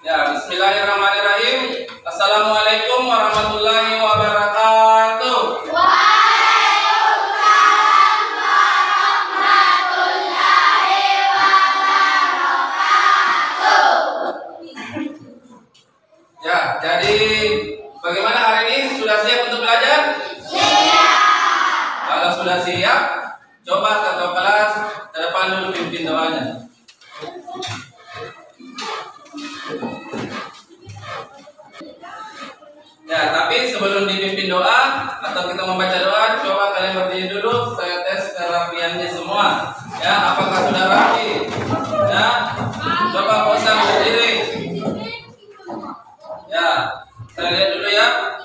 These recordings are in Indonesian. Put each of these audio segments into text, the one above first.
Ya, bismillahirrahmanirrahim. Assalamualaikum warahmatullahi wabarakatuh. Waalaikumsalam warahmatullahi wabarakatuh. Ya, jadi bagaimana hari ini? Sudah siap untuk belajar? Siap. Kalau sudah siap, coba ketua kelas ke depan dulu pimpin doanya. Ya, tapi sebelum dipimpin doa atau kita membaca doa, coba kalian berdiri dulu. Saya tes kerapiannya semua. Ya, apakah sudah rapi? Ya, coba bosan berdiri. Ya, saya lihat dulu ya.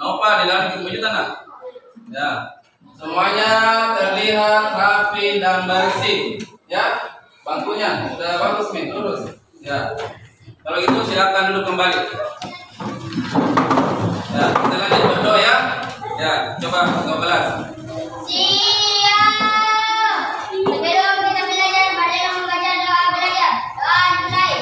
Nova dilantik baju tanah. Ya, semuanya terlihat rapi dan bersih. Ya, bangkunya sudah bagus nih, lurus. Ya, kalau gitu silakan duduk kembali. Ya, kita lanjut berdoa ya. Ya, coba ke kelas. Siap. Sebelum kita belajar, marilah membaca doa belajar. Doa dimulai.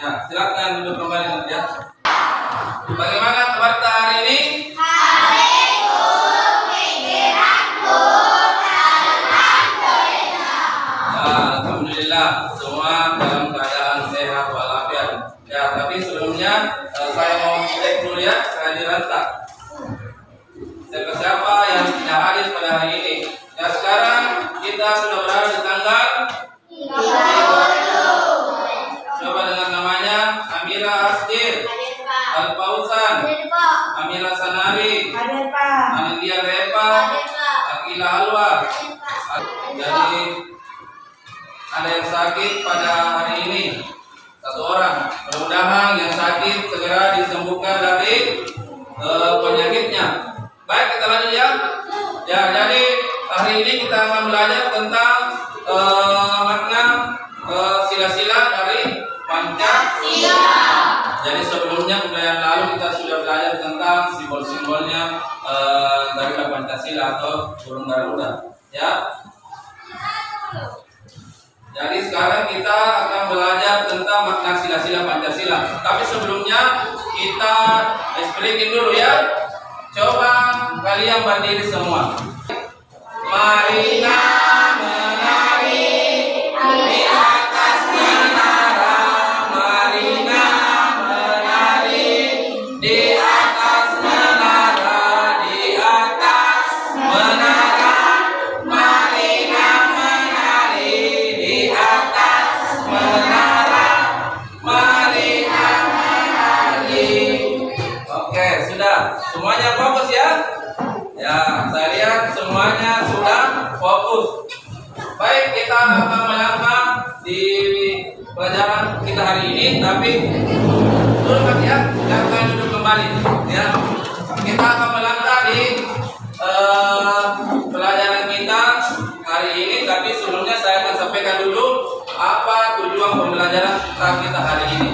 Ya, silakan duduk kembali nanti ya. Bagaimana kabar kita hari ini? Alhamdulillah, semua dalam keadaan sehat walafiat. Ya, tapi sebelumnya saya mau cek dulu ya kehadiran tak. Siapa yang tidak hadir pada hari ini? Ya, sekarang kita sudah berada di tanggal 30. Coba dengan namanya Amira Asdir, Al-Fausan, Amira Sanari, Anindya Repa, Akila Alwa. Jadi ada yang sakit pada hari ini, satu orang. Mudah-mudahan yang sakit segera disembuhkan dari penyakitnya. Baik, kita lanjut ya. Ya, jadi hari ini kita akan belajar tentang makna sila-sila dari Pancasila. Jadi sebelumnya pembelajaran lalu kita sudah belajar tentang simbol-simbolnya dari Pancasila atau burung Garuda. Ya. Jadi sekarang kita akan belajar tentang makna sila-sila Pancasila. Tapi sebelumnya kita explaining dulu ya. Coba kalian berdiri semua. Marilah menari di atas menara. Marilah menari di atas menara. Di atas menara. Marilah menari di atas menara. Marilah menari. Oke, sudah. Semuanya fokus ya. Ya, saya lihat semuanya sudah fokus. Baik, kita akan melangkah di pelajaran kita hari ini, tapi duduk ya, jangan duduk kembali. Ya, kita akan melangkah di pelajaran kita hari ini, tapi sebelumnya saya akan sampaikan dulu apa tujuan pembelajaran kita hari ini.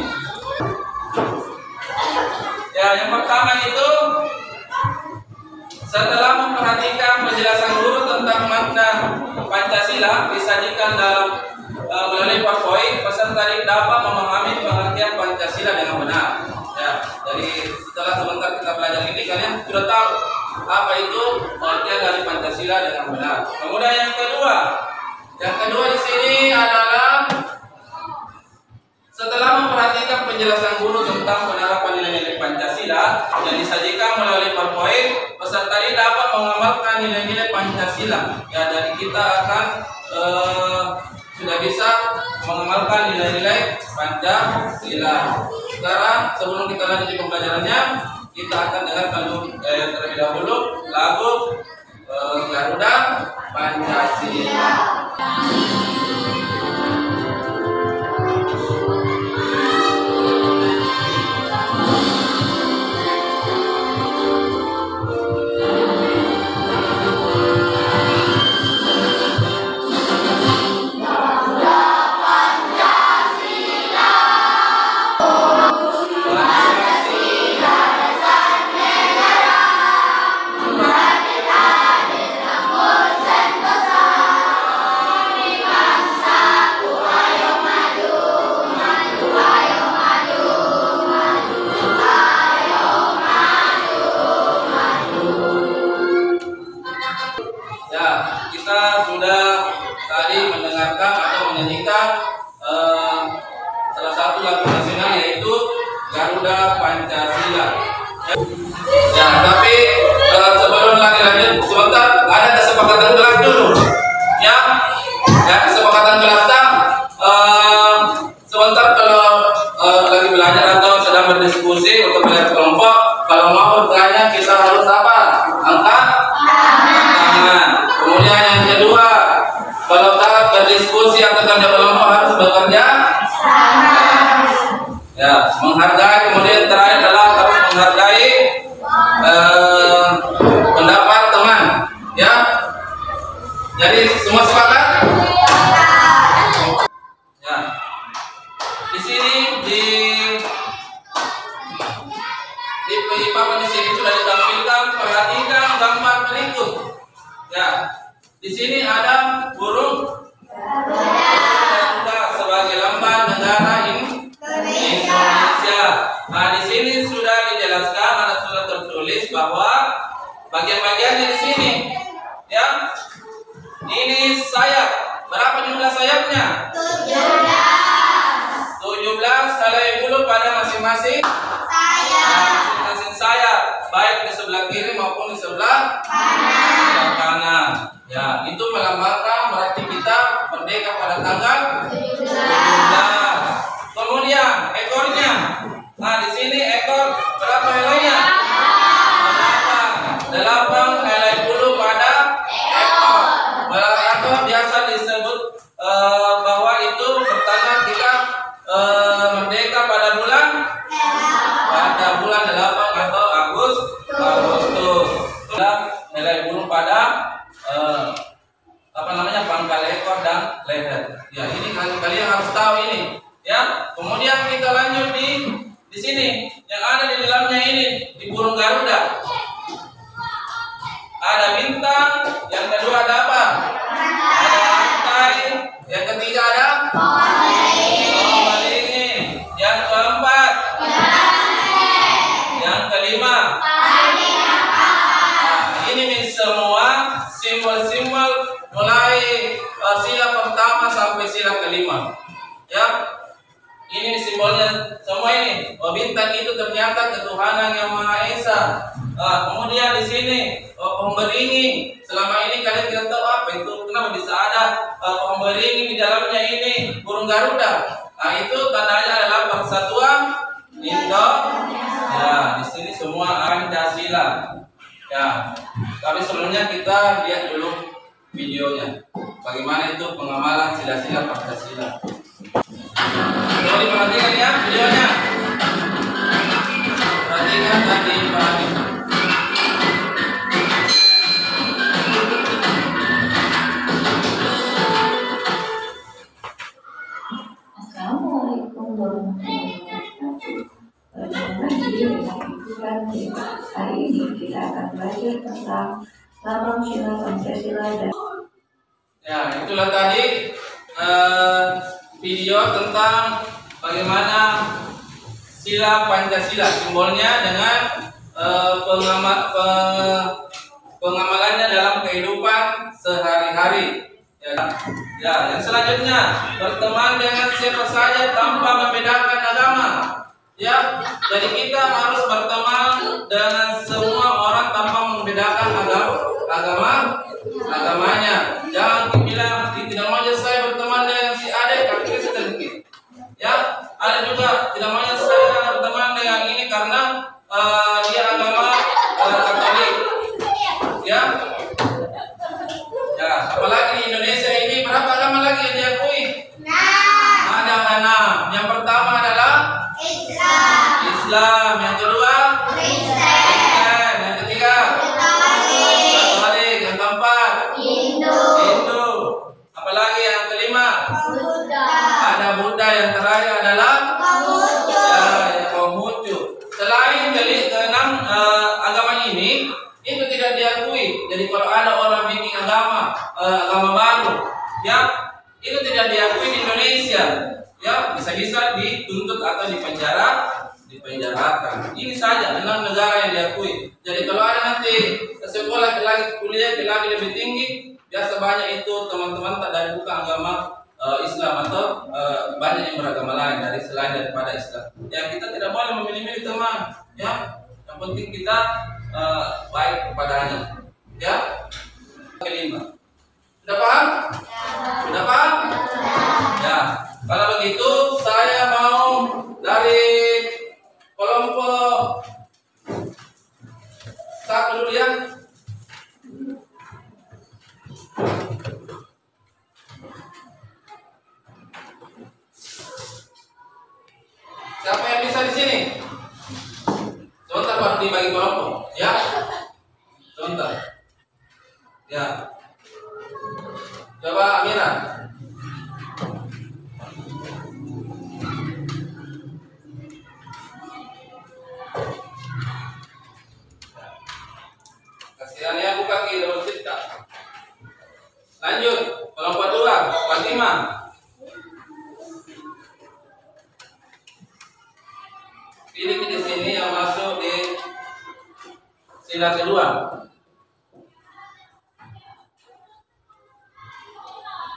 Ya, yang pertama itu setelah memperhatikan penjelasan guru tentang makna Pancasila disajikan dalam melalui PowerPoint, peserta dapat memahami pengertian Pancasila dengan benar. Ya, jadi setelah sebentar kita belajar ini, kalian sudah tahu apa itu pengertian dari Pancasila dengan benar. Kemudian yang kedua di sini adalah setelah memperhatikan penjelasan guru tentang penerapan nilai-nilai Pancasila yang disajikan melalui PowerPoint, peserta ini dapat mengamalkan nilai-nilai Pancasila. Ya, dari kita akan sudah bisa mengamalkan nilai-nilai Pancasila. Sekarang sebelum kita lanjut di pembelajarannya, kita akan dengarkan terlebih dahulu lagu Garuda Pancasila. tandanya kita harus apa? Angkat tangan. Kemudian yang kedua, kalau kita berdiskusi atau kerja kelompok harus bekerja sama. Ya, menghargai. Kemudian terakhir adalah harus menghargai pendapat teman. Ya, jadi semua sepakat? Ya, di sini di papan di sini sudah ditampilkan. Perhatikan gambar berikut. Ya, di sini ada burung garuda sebagai lambang negara Indonesia. Nah, di sini sudah dijelaskan, ada sudah tertulis bahwa bagian-bagiannya di sini. Ya, ini sayap. Berapa jumlah sayapnya? 17 helai bulu pada masing-masing sayap, baik di sebelah kiri maupun di sebelah kanan. Ya, itu melambangkan berarti kita merdeka pada tanggal 17. Kemudian ekornya. Nah, di sini ekor berapa helainya? 8 helai bulu pada ekor. Atau biasa disebut bahwa itu pertanda kita merdeka pada bulan 8 atau Agustus. Helai bulu pada pangkal ekor dan leher. Ya, ini kalian harus tahu ini. Ya, kemudian kita lanjut di sini yang ada di dalamnya ini di burung garuda. Ada bintang, yang kedua ada apa? Ada rantai, yang ketiga ada beringin, yang keempat, yang kelima. Ini semua simbol-simbol mulai sila pertama sampai sila kelima. Ya, ini simbolnya semua ini. Oh, bintang itu ternyata ketuhanan yang Maha Esa. Kemudian di sini pohon beringin. Selama ini kalian tidak tahu apa itu, kenapa bisa ada pohon beringin di dalamnya ini burung garuda. Nah, itu tandanya adalah persatuan Indonesia. Ya, di sini semua Pancasila. Ya, tapi sebelumnya kita lihat dulu videonya. Bagaimana itu pengamalan sila-sila Pancasila. Coba diperhatikan ya videonya. Perhatikan dan dipahami. Assalamualaikum warahmatullahi wabarakatuh. Berjumpa di hari ini kita akan belajar tentang lambang sila Pancasila dan ya, itulah tadi video tentang bagaimana sila Pancasila, simbolnya dengan pengamalannya dalam kehidupan sehari-hari. Ya, yang selanjutnya, berteman dengan siapa saja tanpa membedakan agama. Ya, jadi kita harus berteman dengan semua orang tanpa membedakan agamanya. Jangan bilang tidak mau saya berteman dengan si Ade karena sedikit. Ya, ada juga tidak mau saya berteman dengan ini karena dia agama Katolik. Ya, ya, apalagi di Indonesia ini berapa agama lagi yang diakui? Ada 6. Yang pertama adalah Islam, yang kedua Kristen, yang ketiga Katolik, yang keempat Hindu, apalagi yang kelima ada Buddha, yang terakhir adalah Konghucu. Selain keenam agama ini itu tidak diakui. Jadi kalau ada orang bikin agama baru, ya itu tidak diakui di Indonesia. Ya, bisa-bisa dituntut atau dipenjarakan. Ini saja 6 negara yang diakui. Jadi kalau ada nanti sekolah lagi kuliah lagi lebih tinggi, biasa banyak itu teman-teman tak dari bukan agama Islam atau banyak yang beragama lain selain daripada Islam. Ya, kita tidak boleh memilih-milih teman. Ya, yang penting kita baik kepadanya. Ya, kelima. Sudah paham? Sudah paham? Ya. Kalau begitu saya mau dari kelompok Satu dulu ya. Siapa yang bisa di sini? Sebentar baru dibagi kelompok, ya. Sebentar. Ya. Coba Amira. Kasihan ya buka kaki dalam cerita. Lanjut, kelompok 2, Fatima. Pilih di sini yang masuk di sila kedua.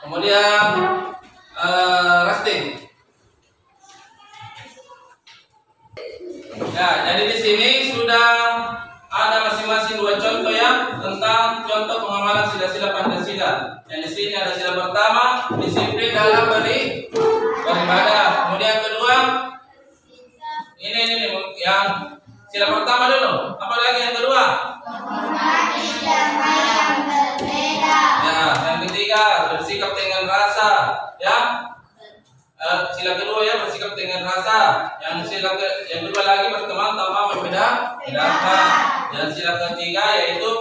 Kemudian Rustin. Ya, jadi di sini sudah ada masing-masing 2 contoh ya tentang contoh pengamalan sila-sila Pancasila. Yang di sini ada sila pertama, disiplin dalam beribadah. Kemudian yang kedua, ini yang sila pertama dulu. Apa lagi yang kedua? Ya, yang ketiga bersikap dengan rasa. Ya, sila kedua ya bersikap dengan rasa. Yang kedua lagi berteman tanpa membedakan. Dan sila ketiga yaitu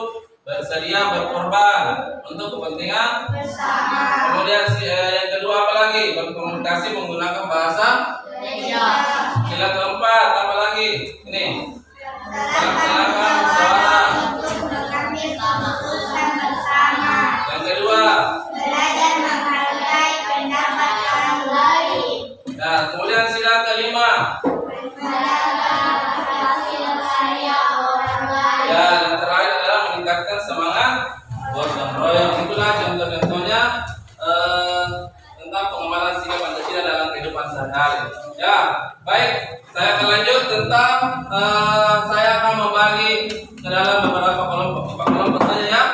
bersedia berkorban untuk kepentingan bersama. Kemudian yang kedua apa lagi? Berkomunikasi menggunakan bahasa. Sila keempat apa lagi? Ini. Melaksanakan musyawarah. Yang kedua. Belajar menghargai pendapat orang lain. Nah, kemudian sila kelima. Ya, yang terakhir adalah meningkatkan semangat gotong royong. Itulah contoh-contohnya tentang pengamalan sila Pancasila dalam kehidupan sehari-hari. Ya, baik. Saya akan lanjut tentang saya akan membagi ke dalam beberapa kelompok. 4 kelompok saja ya.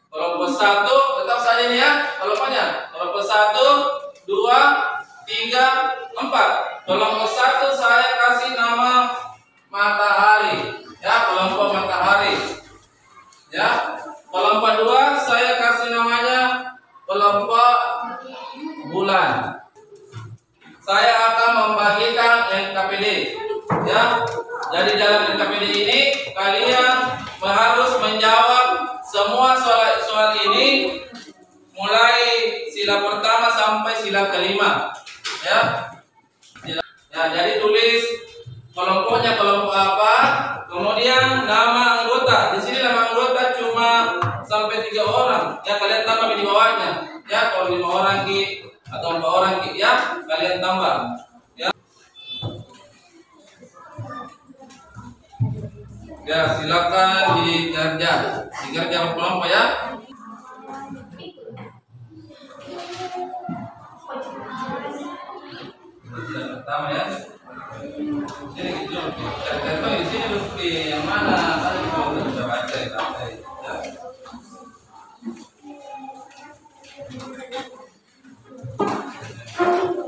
Kelompok 1 tetap saja nih ya kelompoknya. Kelompok 1, 2, 3, 4. Kelompok 1 saya kasih nama matahari. Ya, kelompok matahari. Ya. Kelompok 2 saya kasih namanya kelompok bulan. Saya akan membagikan NKPD. Ya. Jadi dalam NKPD ini kalian harus menjawab semua soal ini mulai sila pertama sampai sila kelima. Ya. Ya, jadi tulis kelompoknya kelompok apa, kemudian nama anggota. Di sini nama anggota cuma sampai 3 orang. Ya, kalian tambah di bawahnya. Ya, kalau 5 orang ki atau 4 orang ki ya, kalian tambah. Ya. Ya, silakan dikerja kelompok ya. Pertama ya. Sini gitu. Contoh di sini dulu yang mana? Saya juga bisa baca ya.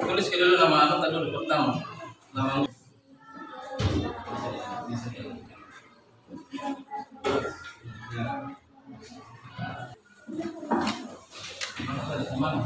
Tulis ke dulu nama anggota dulu pertama. Nama anggota. Mana?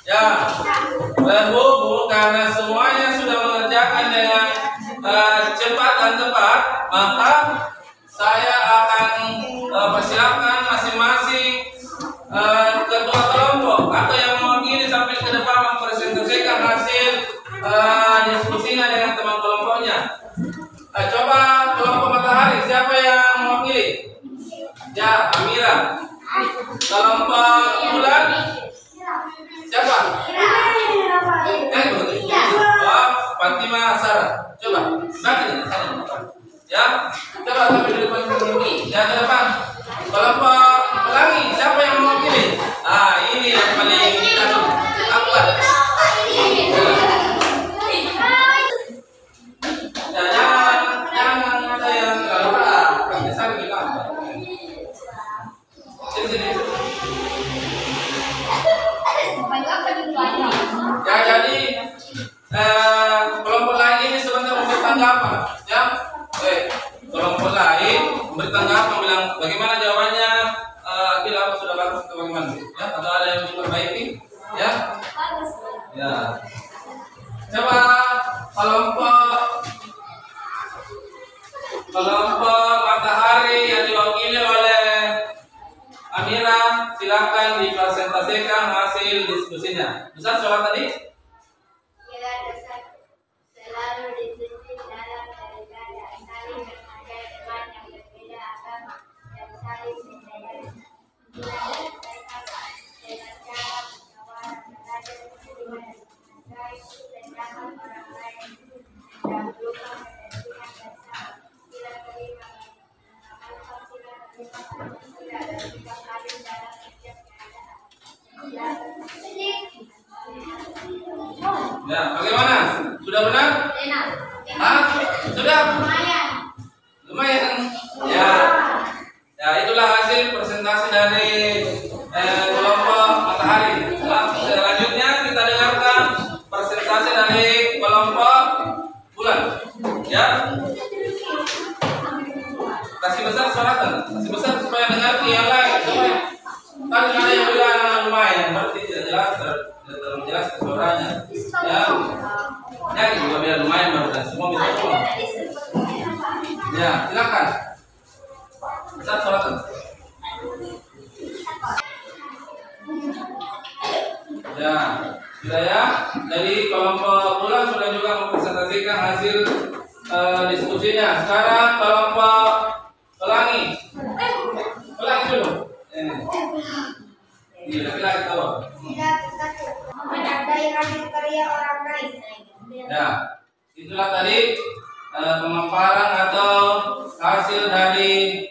Ya, berhubung karena semuanya sudah mengerjakan dengan cepat dan tepat, maka saya akan persilakan masing-masing ketua kelompok atau yang mewakili sampai ke depan mempresentasikan hasil diskusinya dengan teman kelompoknya. Coba kelompok matahari, siapa yang mewakili? Ya, Amira. Kelompok bulan, siapa? Fatima Sarah. Coba, bagi ya. Coba sampai di depan ini. Ya, ke depan. Kelompok pelangi, siapa yang mewakili? Ah, ini yang paling kita tuh. Aku Ya. Coba kelompok matahari yang diwakili oleh Amira, silakan dipresentasikan hasil diskusinya. Bisa soal tadi? Kira dosa selalu dituntut dalam beribadah, saling menghargai teman yang berbeda agama dan saling menyayangi. Belajar mereka dengan cara musyawarah, belajar menerima dan menghargai pendapat orang lain dan berupa kepentingan bersama. Sila kelima mengamalkan sila kelima Pancasila dan sikap adil dalam setiap keadaan. Ya, bagaimana? Sudah benar? Enak. Hah? Sudah? Lumayan. Lumayan. Ya. Ya, itulah hasil presentasi dari kelompok matahari. Selanjutnya kita dengarkan presentasi dari kelompok bulan. Ya. Kasih besar suarakan. Kasih besar supaya dengar yang lain. Kan ada yang bilang lumayan, berarti tidak jelas, tidak terlalu jelas suaranya. Ya. Ya, juga bilang lumayan baru dan semua bisa semua. Ya, silakan. Besar suarakan. Ya, sudah ya. Dari kelompok bulan sudah juga mempresentasikan hasil diskusinya. Sekarang kelompok pelangi. Pelangi dulu. Ini laki-laki tahu. Menghargai hasil karya orang lain. Ya, itulah tadi pemaparan atau hasil dari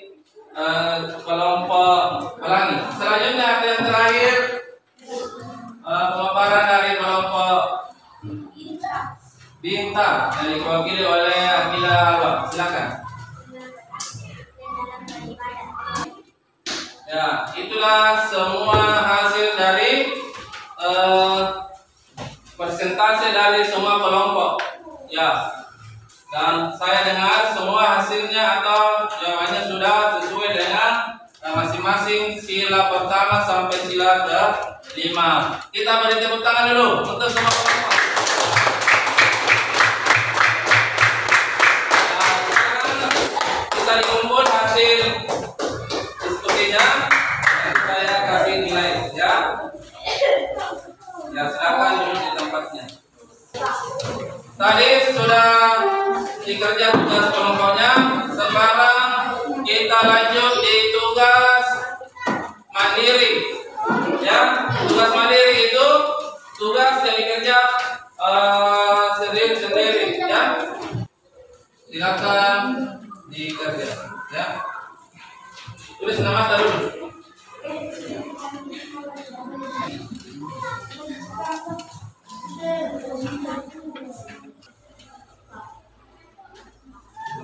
kelompok pelangi. Selanjutnya ada yang terakhir pemaparan dari kelompok bintang yang diwakili oleh Akila Alwa. Silakan. Ya, itulah semua hasil dari persentase dari semua kelompok. Ya, dan saya dengar semua hasilnya atau jawabannya sudah sesuai dengan masing-masing sila pertama sampai sila ke-5. Kita beri tepuk tangan dulu untuk semua kelompok. Nah, sekarang kita dikumpul hasil diskusinya. Saya kasih nilai, ya. Ya, silakan duduk di tempatnya. Tadi sudah dikerja tugas kelompoknya. Sekarang kita lanjut di tugas mandiri. Ya, tugas mandiri itu tugas yang dikerja sendiri-sendiri. Ya, silakan dikerja. Ya, tulis nama dulu.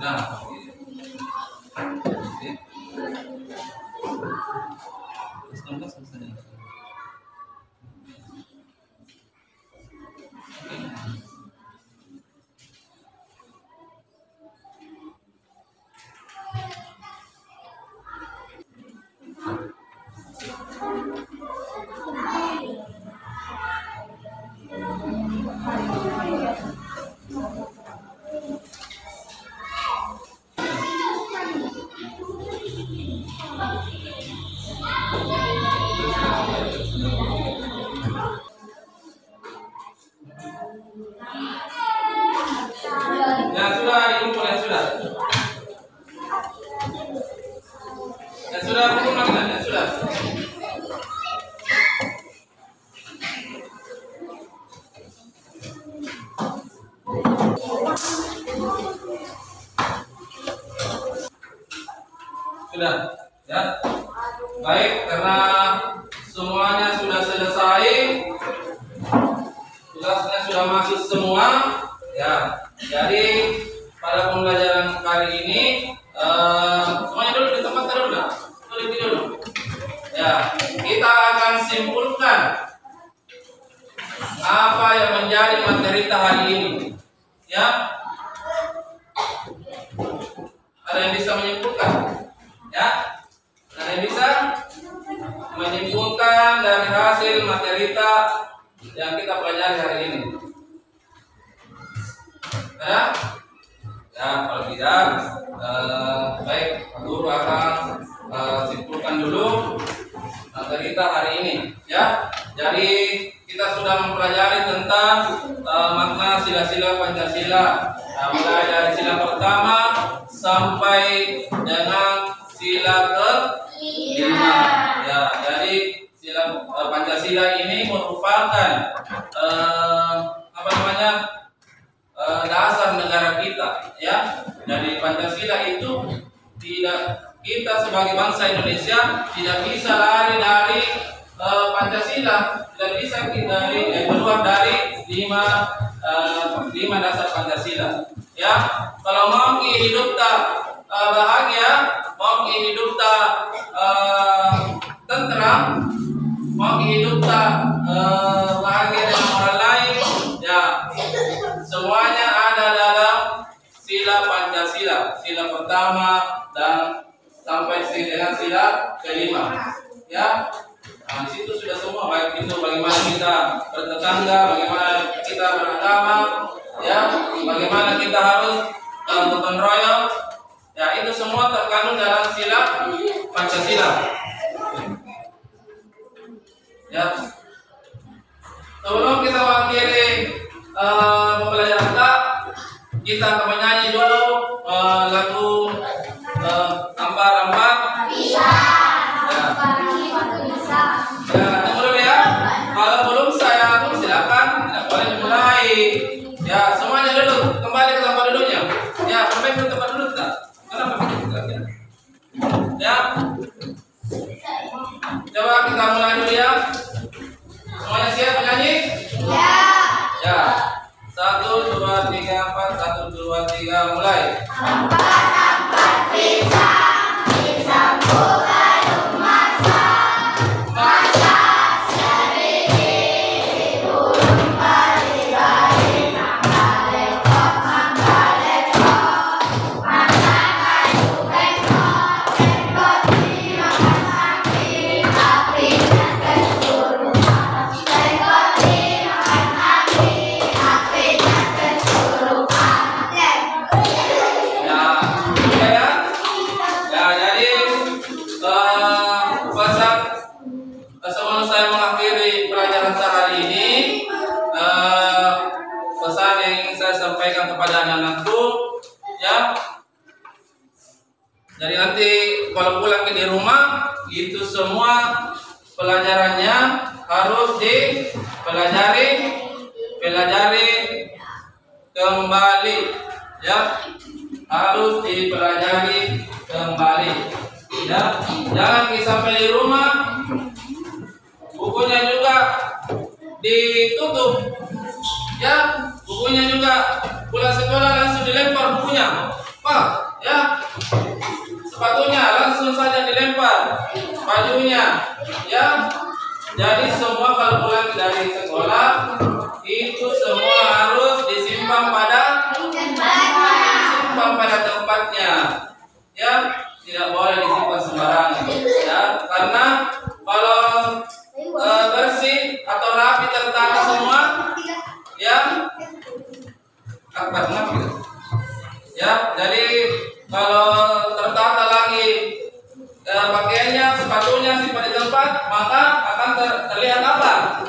Nah, ya sudah dikumpul, ya sudah. Ya sudah kumpul lagi, ya sudah. Sudah, ya. Baik, karena semuanya sudah selesai, tugasnya sudah masuk semua, ya. Jadi pada pembelajaran kali ini semuanya dulu di tempat dulu, tulis dulu. Ya, kita akan simpulkan apa yang menjadi materi hari ini. Ya, ada yang bisa menyimpulkan? Ya, ada yang bisa menyimpulkan dari hasil materi yang kita pelajari hari ini? Ada? Ya, kalau tidak, baik, Pak Guru akan simpulkan dulu materi kita hari ini. Ya, jadi kita sudah mempelajari tentang makna sila-sila Pancasila. Nah, mulai dari sila pertama sampai dengan sila ke-5. Ya, jadi sila Pancasila ini merupakan dasar negara kita, ya. Dari Pancasila itu kita sebagai bangsa Indonesia tidak bisa lari dari Pancasila, tidak bisa keluar dari lima dasar Pancasila. Ya, kalau mau hidup tak bahagia, mau hidup tak tentram, mau hidup tak bahagia dengan orang lain, ya semuanya ada dalam sila Pancasila, sila pertama dan sampai dengan sila ke-5. Ya, nah, di situ sudah semua, baik itu bagaimana kita bertetangga, bagaimana kita beragama, ya, bagaimana kita harus gotong royong, ya itu semua terkandung dalam sila Pancasila. Ya, sebelum kita mengakhiri pembelajaran kita akan menyanyi dulu lagu Ampar-Ampar. Bisa. Ya. Pagi waktu bisa. Ya, tunggu dulu ya. Kalau belum saya silakan, tidak boleh dimulai. Ya, semuanya duduk, kembali ke tempat duduknya. Ya, perbaiki tempat duduk tak? Kenapa begitu? Ya. Coba kita mulai dulu ya. Semuanya siap menyanyi? Ya. Ya. 1, 2, 3, 4. 1, 2, 3, mulai. Empat pisang bukan masa sedikit burung balik-balik angka lekok makan kayu bengkok dimakan kaki apinya kesurupan bengkok dimakan kaki apinya kesurupan. Sebelum saya mengakhiri pelajaran hari ini, pesan yang ingin saya sampaikan kepada anak-anakku, ya. Jadi nanti kalau pulang ke di rumah, itu semua pelajarannya harus dipelajari kembali, ya. Harus dipelajari kembali, ya. Jangan sampai di rumah bukunya juga ditutup, ya, bukunya juga pulang sekolah langsung dilempar bukunya, Pak, ya, sepatunya langsung saja dilempar, bajunya, ya. Jadi semua kalau pulang dari sekolah itu semua harus disimpan pada tempatnya, ya, tidak boleh disimpan sembarangan, ya, karena kalau bersih atau rapi tertata semua, ya, ya, jadi kalau tertata lagi pakaiannya, sepatunya simpan di tempat, maka akan terlihat apa?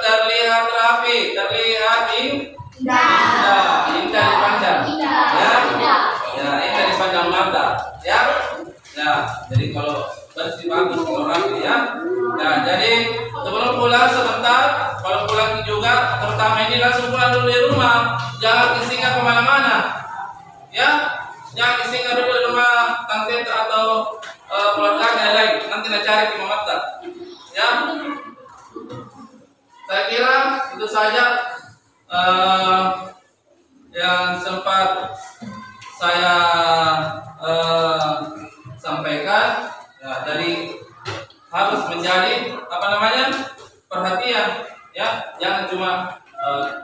Terlihat rapi, terlihat indah dipandang, ya, indah dipandang mata, ya. Jadi kalau bersih bagus, kalau rapi, ya. Nah, jadi sebelum pulang sebentar, kalau pulang juga, terutama ini langsung pulang dulu di rumah, jangan disinggah kemana-mana, ya. Jangan disinggah dulu di rumah tante atau keluarga yang lain, nanti nak cari ke mata, ya. Saya kira itu saja yang sempat saya sampaikan. Ya, dari harus menjadi perhatian, ya, jangan cuma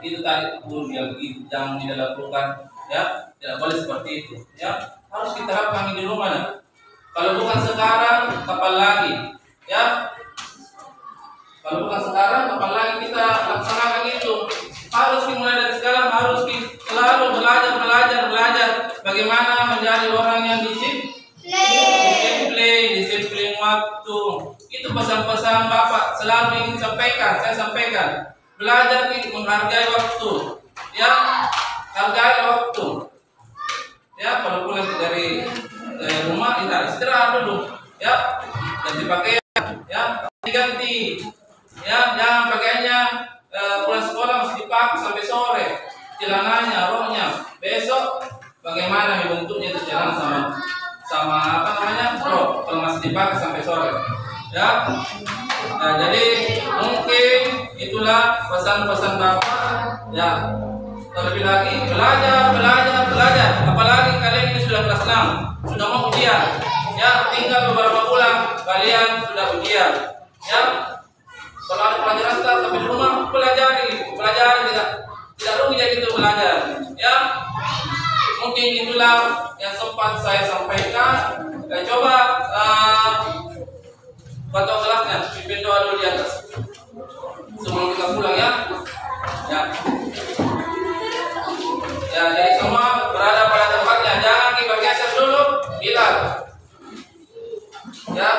itu tadi yang jangan dilakukan, ya, tidak boleh seperti itu, ya, harus kita terapkan di rumah, ya. Kalau bukan sekarang kapan lagi, ya. Kalau bukan sekarang, kapan lagi kita laksanakan itu? Harus dimulai dari sekarang, harus selalu belajar bagaimana menjadi orang yang disiplin waktu. Itu pesan-pesan Bapak selalu ingin sampaikan, saya sampaikan. Belajar menghargai waktu, ya, hargai waktu. Ya, kalau pulang dari rumah, kita istirahat dulu, ya, ganti pakaian, ya, ganti, ya, jangan pakaiannya pulang sekolah masih dipakai sampai sore, celananya, roknya. Besok bagaimana bentuknya itu celana sama apa namanya, rok, kalau masih dipakai sampai sore, ya. Nah, jadi mungkin itulah pesan-pesan Bapak, ya. Terlebih lagi belajar. Apalagi kalian ini sudah kelas 6, sudah mau ujian, ya. Tinggal beberapa bulan kalian sudah ujian, ya. Kalau ada pelajaran sampai di rumah pelajari tidak rugi jadi itu belajar, ya. Mungkin itulah yang sempat saya sampaikan. Coba baca kelasnya, pimpin doa dulu di atas sebelum kita pulang, ya. Ya, jadi semua berada pada tempatnya, jangan dibergeser dulu, hilang. Ya.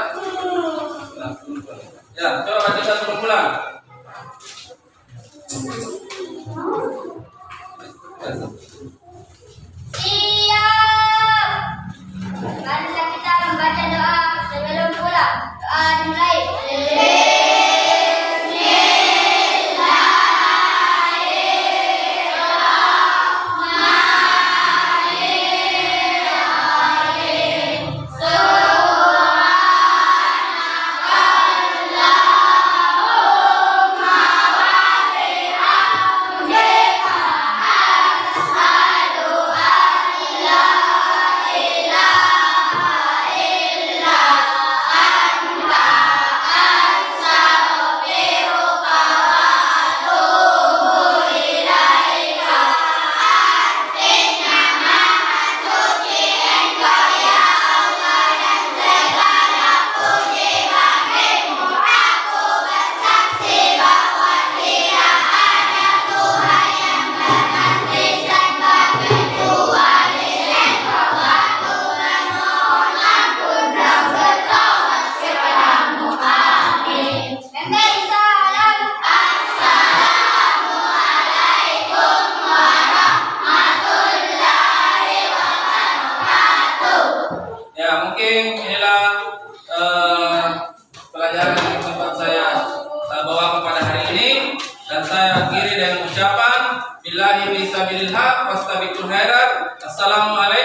Ya, coba baca sebelum pulang. Siap. Marilah kita membaca doa sebelum pulang. Doa dimulai. Mungkin inilah pelajaran yang sempat saya bawa pada hari ini, dan saya akhiri dengan ucapan billahi fisabilillah wastabiqul khairat. Assalamualaikum.